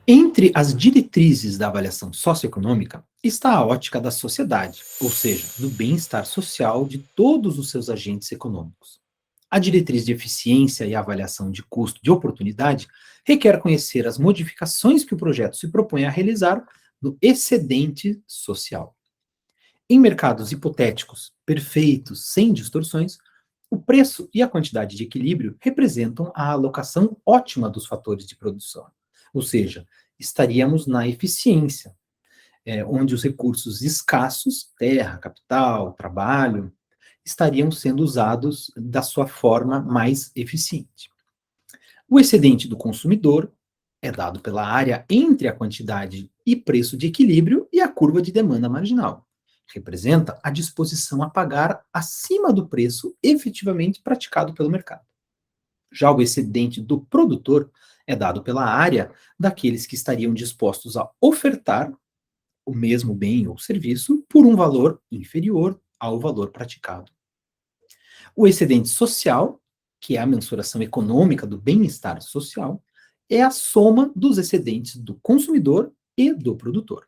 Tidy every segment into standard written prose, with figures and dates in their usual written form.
Entre as diretrizes da avaliação socioeconômica está a ótica da sociedade, ou seja, do bem-estar social de todos os seus agentes econômicos. A diretriz de eficiência e avaliação de custo de oportunidade requer conhecer as modificações que o projeto se propõe a realizar no excedente social. Em mercados hipotéticos, perfeitos, sem distorções, o preço e a quantidade de equilíbrio representam a alocação ótima dos fatores de produção. Ou seja, estaríamos na eficiência, onde os recursos escassos, terra, capital, trabalho, estariam sendo usados da sua forma mais eficiente. O excedente do consumidor é dado pela área entre a quantidade e preço de equilíbrio e a curva de demanda marginal. Representa a disposição a pagar acima do preço efetivamente praticado pelo mercado. Já o excedente do produtor é dado pela área daqueles que estariam dispostos a ofertar o mesmo bem ou serviço por um valor inferior ao valor praticado. O excedente social, que é a mensuração econômica do bem-estar social, é a soma dos excedentes do consumidor e do produtor.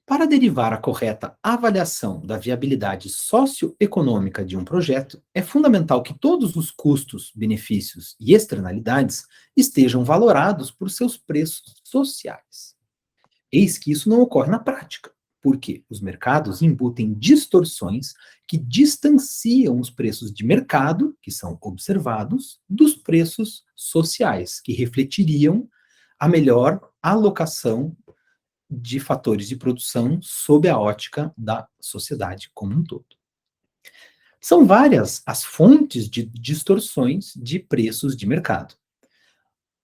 Para derivar a correta avaliação da viabilidade socioeconômica de um projeto, é fundamental que todos os custos, benefícios e externalidades estejam valorados por seus preços sociais. Eis que isso não ocorre na prática, porque os mercados imbutem distorções que distanciam os preços de mercado, que são observados, dos preços sociais, que refletiriam a melhor alocação de fatores de produção sob a ótica da sociedade como um todo. São várias as fontes de distorções de preços de mercado.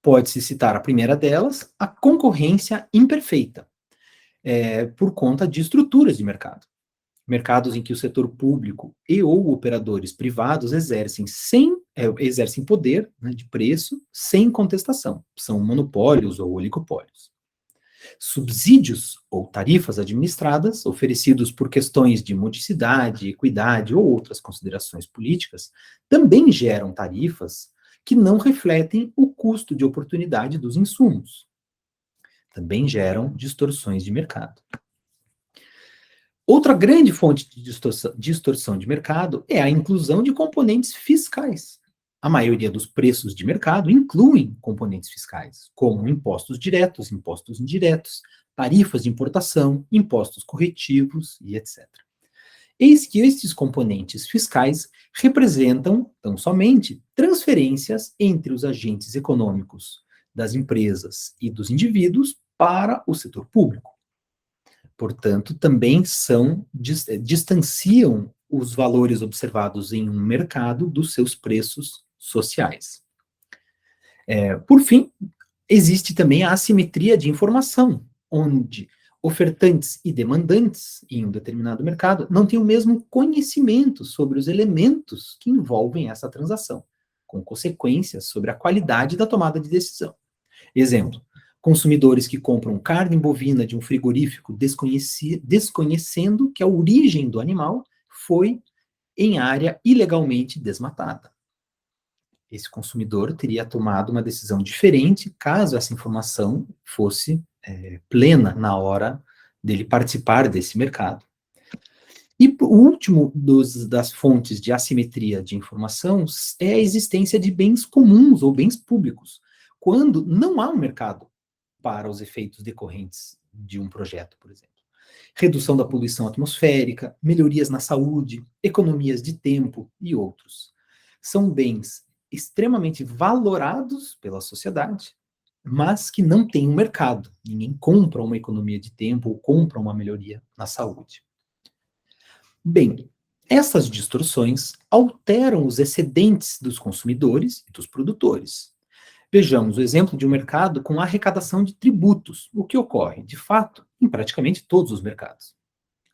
Pode-se citar a primeira delas, a concorrência imperfeita, por conta de estruturas de mercado. Mercados em que o setor público e ou operadores privados exercem poder, né, de preço sem contestação. São monopólios ou oligopólios. Subsídios ou tarifas administradas, oferecidos por questões de modicidade, equidade ou outras considerações políticas, também geram tarifas que não refletem o custo de oportunidade dos insumos. Também geram distorções de mercado. Outra grande fonte de distorção de mercado é a inclusão de componentes fiscais. A maioria dos preços de mercado incluem componentes fiscais, como impostos diretos, impostos indiretos, tarifas de importação, impostos corretivos e etc. Eis que estes componentes fiscais representam, tão somente, transferências entre os agentes econômicos das empresas e dos indivíduos para o setor público. Portanto, também distanciam os valores observados em um mercado dos seus preços sociais. Por fim, existe também a assimetria de informação, onde ofertantes e demandantes em um determinado mercado não têm o mesmo conhecimento sobre os elementos que envolvem essa transação, com consequências sobre a qualidade da tomada de decisão. Exemplo: consumidores que compram carne bovina de um frigorífico desconhecendo que a origem do animal foi em área ilegalmente desmatada. Esse consumidor teria tomado uma decisão diferente caso essa informação fosse plena na hora dele participar desse mercado. E o último das fontes de assimetria de informação é a existência de bens comuns ou bens públicos, quando não há um mercado para os efeitos decorrentes de um projeto, por exemplo. Redução da poluição atmosférica, melhorias na saúde, economias de tempo e outros. São bens extremamente valorados pela sociedade, mas que não têm um mercado. Ninguém compra uma economia de tempo ou compra uma melhoria na saúde. Bem, essas distorções alteram os excedentes dos consumidores e dos produtores. Vejamos o exemplo de um mercado com arrecadação de tributos, o que ocorre, de fato, em praticamente todos os mercados.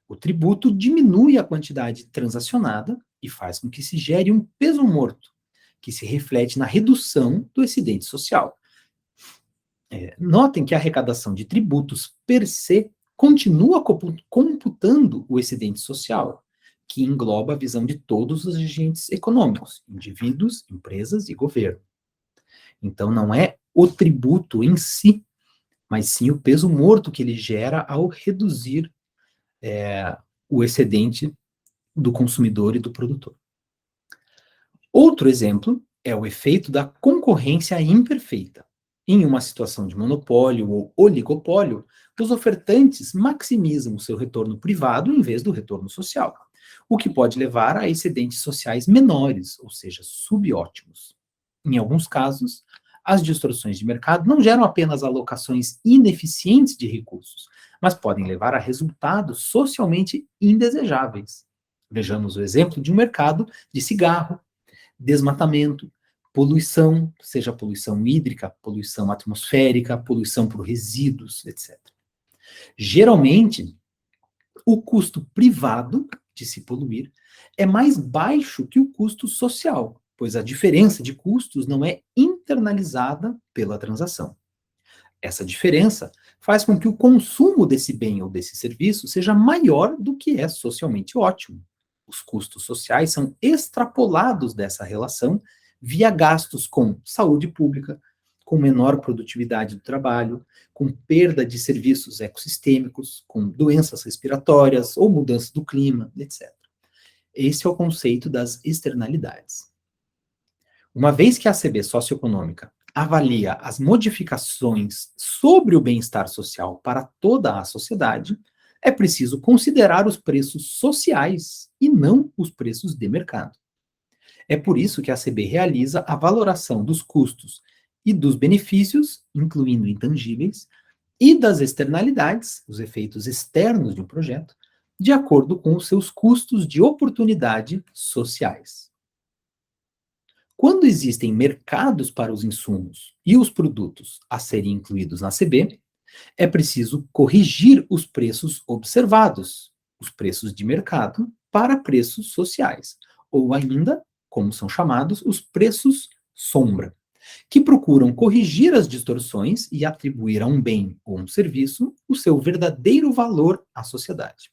O tributo diminui a quantidade transacionada e faz com que se gere um peso morto, que se reflete na redução do excedente social. Notem que a arrecadação de tributos per se continua computando o excedente social, que engloba a visão de todos os agentes econômicos, indivíduos, empresas e governo. Então, não é o tributo em si, mas sim o peso morto que ele gera ao reduzir o excedente do consumidor e do produtor. Outro exemplo é o efeito da concorrência imperfeita. Em uma situação de monopólio ou oligopólio, os ofertantes maximizam o seu retorno privado em vez do retorno social, o que pode levar a excedentes sociais menores, ou seja, subótimos. Em alguns casos, as distorções de mercado não geram apenas alocações ineficientes de recursos, mas podem levar a resultados socialmente indesejáveis. Vejamos o exemplo de um mercado de cigarro, desmatamento, poluição, seja poluição hídrica, poluição atmosférica, poluição por resíduos, etc. Geralmente, o custo privado de se poluir é mais baixo que o custo social, pois a diferença de custos não é internalizada pela transação. Essa diferença faz com que o consumo desse bem ou desse serviço seja maior do que é socialmente ótimo. Os custos sociais são extrapolados dessa relação via gastos com saúde pública, com menor produtividade do trabalho, com perda de serviços ecossistêmicos, com doenças respiratórias ou mudança do clima, etc. Esse é o conceito das externalidades. Uma vez que a ACB socioeconômica avalia as modificações sobre o bem-estar social para toda a sociedade, é preciso considerar os preços sociais e não os preços de mercado. É por isso que a ACB realiza a valoração dos custos e dos benefícios, incluindo intangíveis, e das externalidades, os efeitos externos de um projeto, de acordo com os seus custos de oportunidade sociais. Quando existem mercados para os insumos e os produtos a serem incluídos na ACB, é preciso corrigir os preços observados, os preços de mercado, para preços sociais, ou ainda, como são chamados, os preços sombra, que procuram corrigir as distorções e atribuir a um bem ou um serviço o seu verdadeiro valor à sociedade.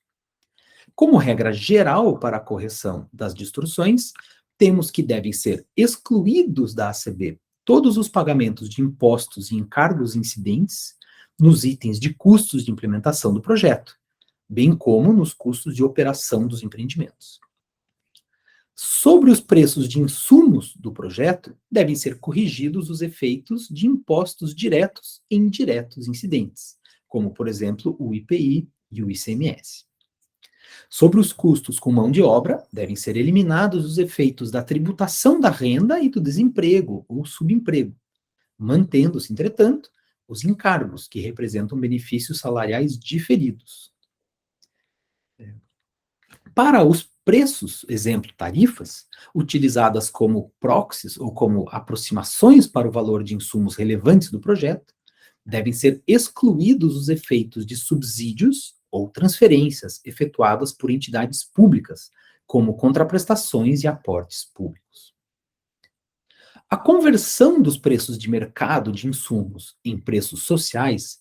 Como regra geral para a correção das distorções, temos que devem ser excluídos da ACB todos os pagamentos de impostos e encargos incidentes nos itens de custos de implementação do projeto, bem como nos custos de operação dos empreendimentos. Sobre os preços de insumos do projeto, devem ser corrigidos os efeitos de impostos diretos e indiretos incidentes, como, por exemplo, o IPI e o ICMS. Sobre os custos com mão de obra, devem ser eliminados os efeitos da tributação da renda e do desemprego ou subemprego, mantendo-se, entretanto, os encargos, que representam benefícios salariais diferidos. Para os preços, exemplo, tarifas, utilizadas como proxies ou como aproximações para o valor de insumos relevantes do projeto, devem ser excluídos os efeitos de subsídios ou transferências efetuadas por entidades públicas, como contraprestações e aportes públicos. A conversão dos preços de mercado de insumos em preços sociais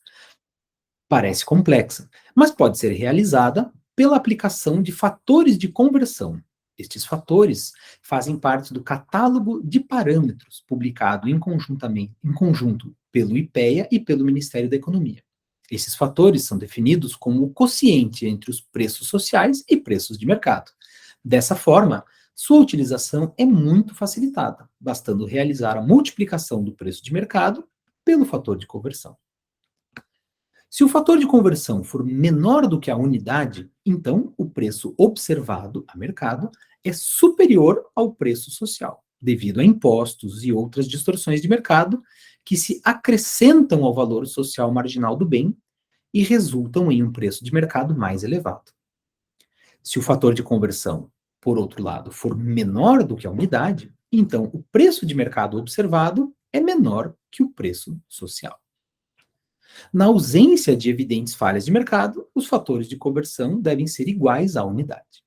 parece complexa, mas pode ser realizada pela aplicação de fatores de conversão. Estes fatores fazem parte do catálogo de parâmetros publicado em conjunto pelo IPEA e pelo Ministério da Economia. Esses fatores são definidos como o quociente entre os preços sociais e preços de mercado. Dessa forma, sua utilização é muito facilitada, bastando realizar a multiplicação do preço de mercado pelo fator de conversão. Se o fator de conversão for menor do que a unidade, então o preço observado a mercado é superior ao preço social, devido a impostos e outras distorções de mercado que se acrescentam ao valor social marginal do bem e resultam em um preço de mercado mais elevado. Se o fator de conversão, por outro lado, for menor do que a unidade, então o preço de mercado observado é menor que o preço social. Na ausência de evidentes falhas de mercado, os fatores de conversão devem ser iguais à unidade.